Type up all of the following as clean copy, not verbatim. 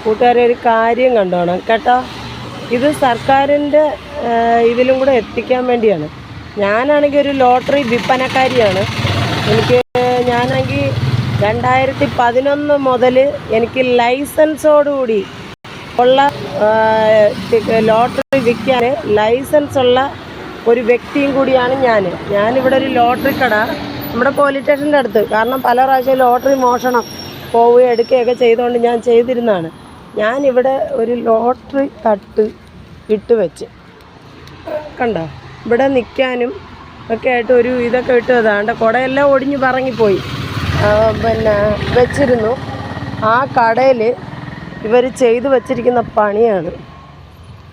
കൂട്ടുകാരെ ഒരു കാര്യം കണ്ടോണം കേട്ടോ. ഇത് സർക്കാരിൻ്റെ ഇതിലും കൂടെ എത്തിക്കാൻ വേണ്ടിയാണ്. ഞാനാണെങ്കിൽ ഒരു ലോട്ടറി വിൽപ്പനക്കാരിയാണ്. ഞാനാണെങ്കിൽ 2011 മുതൽ എനിക്ക് ലൈസൻസോടുകൂടി ഉള്ള ലോട്ടറി വിൽക്കാൻ ലൈസൻസ് ഉള്ള ഒരു വ്യക്തിയും കൂടിയാണ് ഞാനിവിടെ ഒരു ലോട്ടറി കട നമ്മുടെ പോലീസ് സ്റ്റേഷൻ്റെ അടുത്ത്, കാരണം പല പ്രാവശ്യം ലോട്ടറി മോഷണം പോവുകയും എടുക്കുകയൊക്കെ ചെയ്തുകൊണ്ട് ഞാൻ ചെയ്തിരുന്നതാണ്. ഞാനിവിടെ ഒരു ലോട്ടറി തട്ട് ഇട്ട് വെച്ച് കണ്ടോ, ഇവിടെ നിൽക്കാനും ഒക്കെ ആയിട്ട് ഒരു ഇതൊക്കെ ഇട്ടതാണ്. കുടയെല്ലാം ഒടിഞ്ഞ് പറങ്ങിപ്പോയി. വെച്ചിരുന്നു. ആ കടയിൽ ഇവർ ചെയ്തു വച്ചിരിക്കുന്ന പണിയാണ്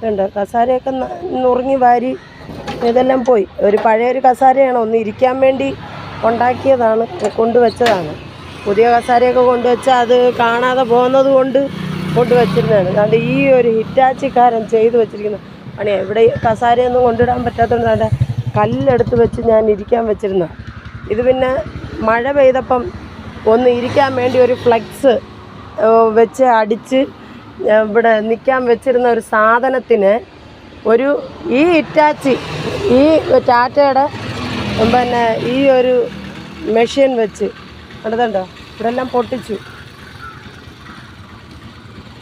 കണ്ടോ. കസാരയൊക്കെ നുറുങ്ങി വാരി ഇതെല്ലാം പോയി. ഒരു പഴയൊരു കസാരയാണ്, ഒന്ന് ഇരിക്കാൻ വേണ്ടി ഉണ്ടാക്കിയതാണ്, കൊണ്ടുവച്ചതാണ്. പുതിയ കസാരയൊക്കെ കൊണ്ടുവച്ചാൽ അത് കാണാതെ പോകുന്നത് കൊണ്ട് കൊണ്ടുവച്ചിരുന്നതാണ്. അതുകൊണ്ട് ഈ ഒരു ഹിറ്റാച്ചിക്കാരൻ ചെയ്തു വച്ചിരിക്കുന്ന പണിയാണ്. ഇവിടെ കസാരയൊന്നും കൊണ്ടിടാൻ പറ്റാത്തതുകൊണ്ട് അവിടെ കല്ലെടുത്ത് വെച്ച് ഞാൻ ഇരിക്കാൻ വെച്ചിരുന്ന. ഇത് പിന്നെ മഴ പെയ്തപ്പം ഒന്ന് ഇരിക്കാൻ വേണ്ടി ഒരു ഫ്ലെക്സ് വെച്ച് അടിച്ച് ഇവിടെ നിൽക്കാൻ വെച്ചിരുന്ന ഒരു സാധനത്തിന് ഈ ഹിറ്റാച്ചി, ഈ ടാറ്റയുടെ ഈ ഒരു മെഷീൻ വെച്ച് അടുത്തുണ്ടോ ഇവിടെ എല്ലാം പൊട്ടിച്ചു,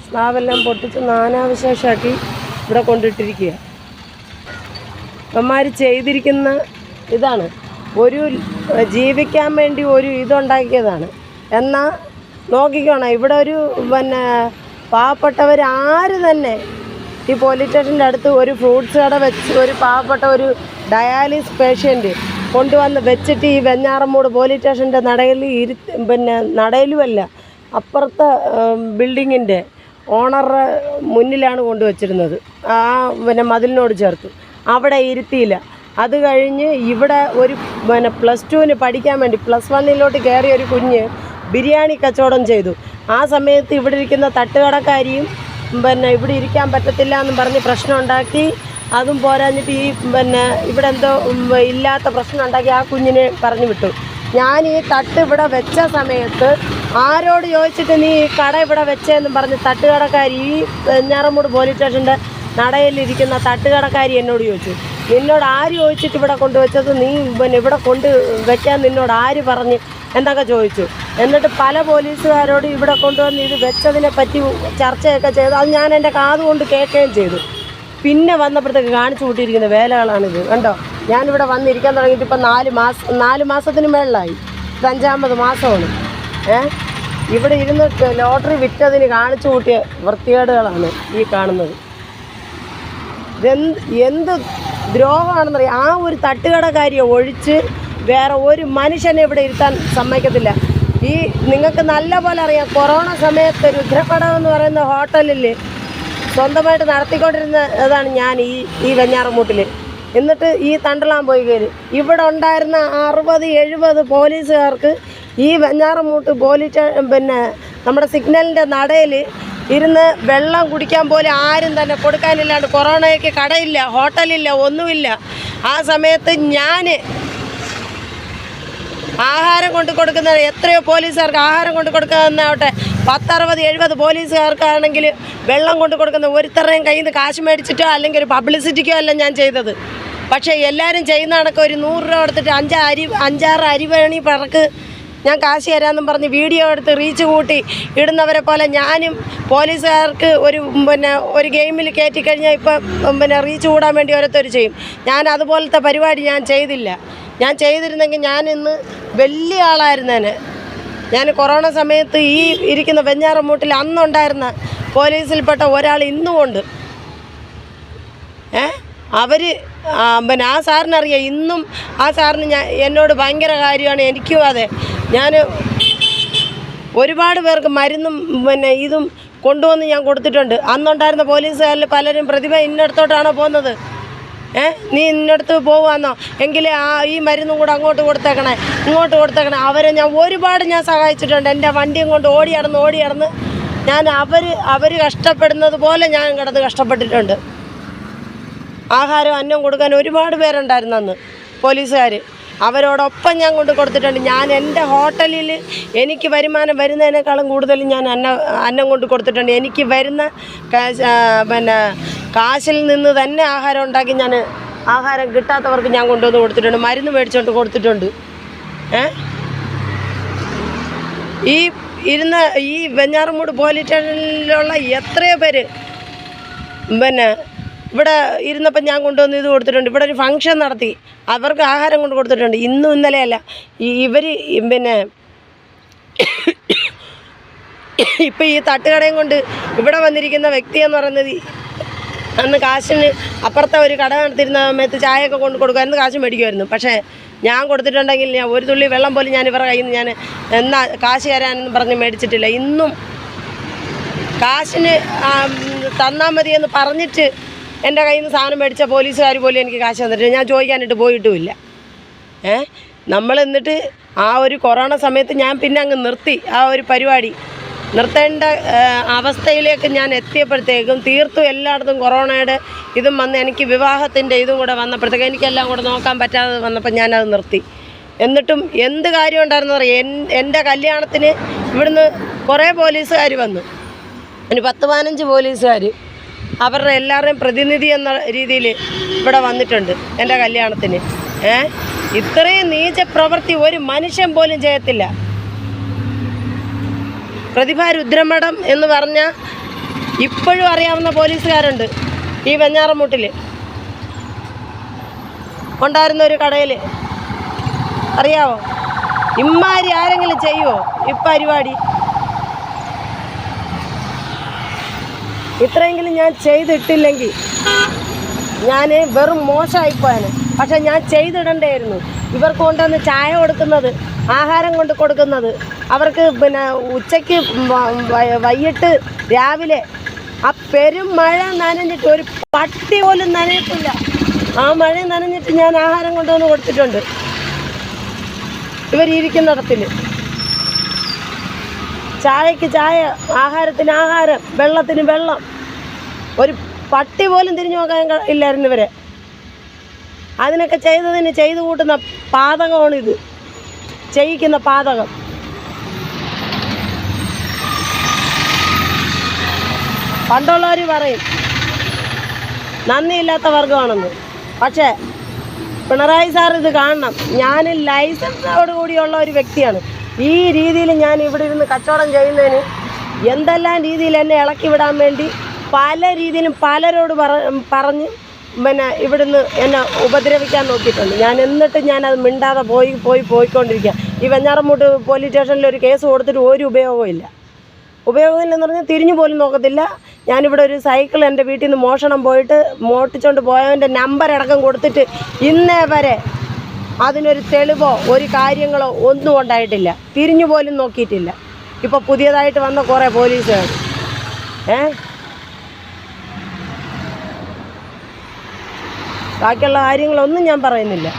സ്ലാബെല്ലാം പൊട്ടിച്ച് നാനാവിശേഷമാക്കി ഇവിടെ കൊണ്ടിട്ടിരിക്കുക. അമ്മമാർ ചെയ്തിരിക്കുന്ന ഇതാണ്, ഒരു ജീവിക്കാൻ വേണ്ടി ഒരു ഇതുണ്ടാക്കിയതാണ്. എന്നാൽ നോക്കിക്കോണം, ഇവിടെ ഒരു പാവപ്പെട്ടവർ ആര് തന്നെ ഈ പോലീസ് സ്റ്റേഷൻ്റെ അടുത്ത് ഒരു ഫ്രൂട്ട്സ് കട വെച്ച് ഒരു പാവപ്പെട്ട ഒരു ഡയാലിസിസ് പേഷ്യൻറ്റ് കൊണ്ടുവന്ന് വെച്ചിട്ട് ഈ വെഞ്ഞാറമ്മൂട് പോലീസ് സ്റ്റേഷൻ്റെ നടയിൽ നടയിലുമല്ല, അപ്പുറത്തെ ബിൽഡിങ്ങിൻ്റെ ഓണറുടെ മുന്നിലാണ് കൊണ്ടുവച്ചിരുന്നത്. ആ മതിലിനോട് ചേർത്ത് അവിടെ ഇരുത്തിയില്ല. അത് കഴിഞ്ഞ് ഇവിടെ ഒരു +2 പഠിക്കാൻ വേണ്ടി +1 കയറിയ ഒരു കുഞ്ഞ് ബിരിയാണി കച്ചവടം ചെയ്തു. ആ സമയത്ത് ഇവിടെ ഇരിക്കുന്ന തട്ടുകടക്കാരിയും ഇവിടെ ഇരിക്കാൻ പറ്റത്തില്ല എന്നും പറഞ്ഞ് പ്രശ്നം ഉണ്ടാക്കി. അതും പോരാഞ്ഞിട്ട് ഇവിടെ എന്തോ ഇല്ലാത്ത പ്രശ്നം ഉണ്ടാക്കി ആ കുഞ്ഞിനെ പറഞ്ഞു വിട്ടു. ഞാൻ ഈ തട്ട് ഇവിടെ വെച്ച സമയത്ത് ആരോട് ചോദിച്ചിട്ട് നീ ഈ കട ഇവിടെ വെച്ചതെന്നും പറഞ്ഞ് തട്ടുകടക്കാരി, ഈ വെഞ്ഞാറമ്മൂട് പോലീസ് സ്റ്റേഷൻ്റെ നടയിലിരിക്കുന്ന തട്ടുകടക്കാരി എന്നോട് ചോദിച്ചു, നിന്നോട് ആര് ചോദിച്ചിട്ട് ഇവിടെ കൊണ്ടുവച്ചത്, നീ ഇവിടെ കൊണ്ട് വെക്കാൻ നിന്നോട് ആര് പറഞ്ഞ് എന്നൊക്കെ ചോദിച്ചു. എന്നിട്ട് പല പോലീസുകാരോട് ഇവിടെ കൊണ്ടുവന്ന് ഇത് വെച്ചതിനെ പറ്റി ചർച്ചയൊക്കെ ചെയ്തു. അത് ഞാൻ എൻ്റെ കാതുകൊണ്ട് കേൾക്കുകയും ചെയ്തു. പിന്നെ വന്നപ്പോഴത്തേക്ക് കാണിച്ചു കൂട്ടിയിരിക്കുന്ന വേലകളാണിത് കണ്ടോ. ഞാനിവിടെ വന്നിരിക്കാൻ തുടങ്ങിയിട്ട് ഇപ്പം 4 മാസത്തിന് മേളിലായി. ഇത് 5ാമത് മാസമാണ്. ഇവിടെ ഇരുന്ന് ലോട്ടറി വിറ്റതിന് കാണിച്ചു കൂട്ടിയ വൃത്തികേടുകളാണ് ഈ കാണുന്നത്. എന്ത് ദ്രോഹമാണെന്നറിയാം. ആ ഒരു തട്ടുകടക്കാരിയെ ഒഴിച്ച് വേറെ ഒരു മനുഷ്യനെ ഇവിടെ ഇരുത്താൻ സമ്മതിക്കത്തില്ല. നിങ്ങൾക്ക് നല്ല പോലെ അറിയാം, കൊറോണ സമയത്ത് രുദ്രപടം എന്ന് പറയുന്ന ഹോട്ടലിൽ സ്വന്തമായിട്ട് നടത്തിക്കൊണ്ടിരുന്നതാണ് ഞാൻ ഈ വെഞ്ഞാറമ്മൂട്ടിൽ. എന്നിട്ട് ഈ തണ്ടലാൻ പോയി കയറി ഇവിടെ ഉണ്ടായിരുന്ന 60-70 പോലീസുകാർക്ക് ഈ വെഞ്ഞാറമ്മൂട്ട് പോലീസ് നമ്മുടെ സിഗ്നലിൻ്റെ നടയിൽ ഇരുന്ന് വെള്ളം കുടിക്കാൻ പോലും ആരും തന്നെ കൊടുക്കാനില്ലാണ്ട്, കൊറോണയ്ക്ക് കടയില്ല, ഹോട്ടലില്ല, ഒന്നുമില്ല. ആ സമയത്ത് ഞാൻ ആഹാരം കൊണ്ട് കൊടുക്കുന്ന എത്രയോ പോലീസുകാർക്ക് ആഹാരം കൊണ്ട് കൊടുക്കുന്നതാവട്ടെ, 10-60-70 പോലീസുകാർക്കാണെങ്കിൽ വെള്ളം കൊണ്ട് കൊടുക്കുന്ന ഒരുത്തരുടെയും കയ്യിൽ നിന്ന് കാശ് മേടിച്ചിട്ടോ അല്ലെങ്കിൽ ഒരു പബ്ലിസിറ്റിക്കോ അല്ല ഞാൻ ചെയ്തത്. പക്ഷേ എല്ലാവരും ചെയ്യുന്ന കണക്ക് ഒരു 100 രൂപ എടുത്തിട്ട് 5-6 അരിവേണി പറക്ക് ഞാൻ കാശ് തരാമെന്നും പറഞ്ഞ് വീഡിയോ എടുത്ത് റീച്ച് കൂട്ടി ഇടുന്നവരെ പോലെ ഞാനും പോലീസുകാർക്ക് ഒരു ഗെയിമിൽ കയറ്റിക്കഴിഞ്ഞാൽ ഇപ്പം റീച്ച് കൂടാൻ വേണ്ടി ഓരോരുത്തർ ചെയ്യും. ഞാൻ അതുപോലത്തെ പരിപാടി ഞാൻ ചെയ്തില്ല. ഞാൻ ചെയ്തിരുന്നെങ്കിൽ ഞാൻ ഇന്ന് വലിയ ആളായിരുന്നേനെ. ഞാൻ കൊറോണ സമയത്ത് ഈ ഇരിക്കുന്ന വെഞ്ഞാറമ്മൂട്ടിൽ അന്നുണ്ടായിരുന്ന പോലീസിൽപ്പെട്ട ഒരാൾ ഇന്നുമുണ്ട്. ആ സാറിനറിയാം. ഇന്നും ആ സാറിന് എന്നോട് ഭയങ്കര കാര്യമാണ്. എനിക്കും അതെ. ഞാൻ ഒരുപാട് പേർക്ക് മരുന്നും ഇതും കൊണ്ടുവന്ന് ഞാൻ കൊടുത്തിട്ടുണ്ട്. അന്നുണ്ടായിരുന്ന പോലീസുകാരിൽ പലരും പ്രതിഭ ഇന്നടത്തോട്ടാണോ പോകുന്നത്, നീ ഇന്നടത്ത് പോവാന്നോ, എങ്കിലേ ഈ മരുന്നും കൂടെ അങ്ങോട്ട് കൊടുത്തേക്കണേ, ഇങ്ങോട്ട് കൊടുത്തേക്കണേ. അവരെ ഞാൻ ഒരുപാട് സഹായിച്ചിട്ടുണ്ട്. എൻ്റെ വണ്ടിയും കൊണ്ട് ഓടി നടന്ന് ഞാൻ അവർ കഷ്ടപ്പെടുന്നത് പോലെ ഞാൻ കിടന്ന് കഷ്ടപ്പെട്ടിട്ടുണ്ട്. ആഹാരം അന്നം കൊടുക്കാൻ ഒരുപാട് പേരുണ്ടായിരുന്നു അന്ന് പോലീസുകാർ. അവരോടൊപ്പം ഞാൻ കൊണ്ട് കൊടുത്തിട്ടുണ്ട്. ഞാൻ എൻ്റെ ഹോട്ടലിൽ എനിക്ക് വരുമാനം വരുന്നതിനേക്കാളും കൂടുതൽ ഞാൻ അന്നം കൊണ്ട് കൊടുത്തിട്ടുണ്ട്. എനിക്ക് വരുന്ന കാശിൽ നിന്ന് തന്നെ ആഹാരം ഉണ്ടാക്കി ഞാൻ ആഹാരം കിട്ടാത്തവർക്ക് ഞാൻ കൊണ്ടുവന്ന് കൊടുത്തിട്ടുണ്ട്. മരുന്ന് മേടിച്ചുകൊണ്ട് കൊടുത്തിട്ടുണ്ട്. ഈ വെഞ്ഞാറമൂട് പോലീസ് സ്റ്റേഷനിലുള്ള എത്രയോ പേര് ഇവിടെ ഇരുന്നപ്പോൾ ഞാൻ കൊണ്ടുവന്ന് ഇത് കൊടുത്തിട്ടുണ്ട്. ഇവിടെ ഒരു ഫംഗ്ഷൻ നടത്തി അവർക്ക് ആഹാരം കൊണ്ട് കൊടുത്തിട്ടുണ്ട്. ഇന്നും ഇന്നലെയല്ല. ഇവർ ഇപ്പം ഈ തട്ടുകടയും കൊണ്ട് ഇവിടെ വന്നിരിക്കുന്ന വ്യക്തി എന്ന് പറയുന്നത് അന്ന് കാശിന് അപ്പുറത്തെ ഒരു കട നടത്തിയിരുന്ന സമയത്ത് ചായയൊക്കെ കൊണ്ട് കൊടുക്കുമായിരുന്നു, കാശ് മേടിക്കുമായിരുന്നു. പക്ഷേ ഞാൻ കൊടുത്തിട്ടുണ്ടെങ്കിൽ ഞാൻ ഒരു തുള്ളി വെള്ളം പോലും ഞാൻ ഇവരുടെ കയ്യിൽ നിന്ന് ഞാൻ എന്നാ കാശ് തരാനെന്ന് പറഞ്ഞ് മേടിച്ചിട്ടില്ല. ഇന്നും കാശിന് തന്നാൽ മതി എന്ന് പറഞ്ഞിട്ട് എൻ്റെ കയ്യിൽ നിന്ന് സാധനം മേടിച്ച പോലീസുകാർ പോലും എനിക്ക് കാശ് തന്നിട്ടില്ല. ഞാൻ ചോദിക്കാനിട്ട് പോയിട്ടുമില്ല. നമ്മൾ എന്നിട്ട് ആ ഒരു കൊറോണ സമയത്ത് ഞാൻ പിന്നെ അങ്ങ് നിർത്തി ആ ഒരു പരിപാടി. നിർത്തേണ്ട അവസ്ഥയിലേക്ക് ഞാൻ എത്തിയപ്പോഴത്തേക്കും തീർത്തും എല്ലായിടത്തും കൊറോണയുടെ ഇതും വന്ന് എനിക്ക് വിവാഹത്തിൻ്റെ ഇതും കൂടെ വന്നപ്പോഴത്തേക്കും എനിക്കെല്ലാം കൂടെ നോക്കാൻ പറ്റാതെ വന്നപ്പോൾ ഞാനത് നിർത്തി. എന്നിട്ടും എന്ത് കാര്യം ഉണ്ടായിരുന്നു അറിയാം, എൻ്റെ കല്യാണത്തിന് ഇവിടുന്ന് കുറേ പോലീസുകാർ വന്നു, ഒരു 10-15 പോലീസുകാർ അവരുടെ എല്ലാവരുടെയും പ്രതിനിധി എന്ന രീതിയിൽ ഇവിടെ വന്നിട്ടുണ്ട് എൻ്റെ കല്യാണത്തിന്. ഇത്രയും നീച പ്രവൃത്തി ഒരു മനുഷ്യൻ പോലും ചെയ്യത്തില്ല. പ്രതിഭ രുദ്രമഠം എന്ന് പറഞ്ഞാൽ ഇപ്പോഴും അറിയാവുന്ന പോലീസുകാരുണ്ട് ഈ വെഞ്ഞാറമൂട്ടിൽ ഉണ്ടായിരുന്ന ഒരു കടയിൽ. അറിയാവോ? ഇമ്മാരി ആരെങ്കിലും ചെയ്യുമോ ഈ പരിപാടി? ഇത്രയെങ്കിലും ഞാൻ ചെയ്തിട്ടില്ലെങ്കിൽ ഞാൻ വെറും മോശമായിപ്പോയാണ്. പക്ഷെ ഞാൻ ചെയ്തിടണ്ടായിരുന്നു. ഇവർക്ക് കൊണ്ടുവന്ന് ചായ കൊടുക്കുന്നത്, ആഹാരം കൊണ്ട് കൊടുക്കുന്നത്, അവർക്ക് ഉച്ചയ്ക്ക് വൈകിട്ട് രാവിലെ ആ പെരും മഴ നനഞ്ഞിട്ട് ഒരു പട്ടി പോലും നനയത്തില്ല. ആ മഴ നനഞ്ഞിട്ട് ഞാൻ ആഹാരം കൊണ്ടുവന്ന് കൊടുത്തിട്ടുണ്ട് ഇവരിയ്ക്കുന്നിടത്തിൽ. ചായക്ക് ചായ, ആഹാരത്തിന് ആഹാരം, വെള്ളത്തിന് വെള്ളം. ഒരു പട്ടി പോലും തിരിഞ്ഞു നോക്കാൻ ഇല്ലായിരുന്നു ഇവരെ. അതിനൊക്കെ ചെയ്തു കൂട്ടുന്ന പാതകമാണിത്, ചെയ്യിക്കുന്ന പാതകം. പണ്ടുള്ളവർ പറയും നന്ദിയില്ലാത്ത വർഗമാണെന്ന്. പക്ഷേ പിണറായി സാർ ഇത് കാണണം. ഞാൻ ലൈസൻസോട് കൂടിയുള്ള ഒരു വ്യക്തിയാണ്. ഈ രീതിയിൽ ഞാൻ ഇവിടെ ഇരുന്ന് കച്ചവടം ചെയ്യുന്നതിന് എന്തെല്ലാം രീതിയിൽ എന്നെ ഇളക്കി വിടാൻ വേണ്ടി പല രീതിയിലും പലരോട് പറഞ്ഞ് ഇവിടുന്ന് എന്നെ ഉപദ്രവിക്കാൻ നോക്കിയിട്ടുണ്ട്. ഞാൻ എന്നിട്ട് ഞാനത് മിണ്ടാതെ പോയിക്കൊണ്ടിരിക്കുക. ഈ വെഞ്ഞാറമൂട്ട് പോലീസ് സ്റ്റേഷനിൽ ഒരു കേസ് കൊടുത്തിട്ട് ഒരു ഉപയോഗമില്ലെന്ന് പറഞ്ഞാൽ തിരിഞ്ഞു പോലും നോക്കത്തില്ല. ഞാനിവിടെ ഒരു സൈക്കിൾ എൻ്റെ വീട്ടിൽ നിന്ന് മോഷ്ടിച്ചുകൊണ്ട് പോയവൻ്റെ നമ്പർ അടക്കം കൊടുത്തിട്ട് ഇന്നേ വരെ അതിനൊരു തെളിവോ ഒരു കാര്യങ്ങളോ ഒന്നും ഉണ്ടായിട്ടില്ല. തിരിഞ്ഞു പോലും നോക്കിയിട്ടില്ല. ഇപ്പോൾ പുതിയതായിട്ട് വന്ന കുറേ പോലീസുകാർ ബാക്കിയുള്ള കാര്യങ്ങളൊന്നും ഞാൻ പറയുന്നില്ല.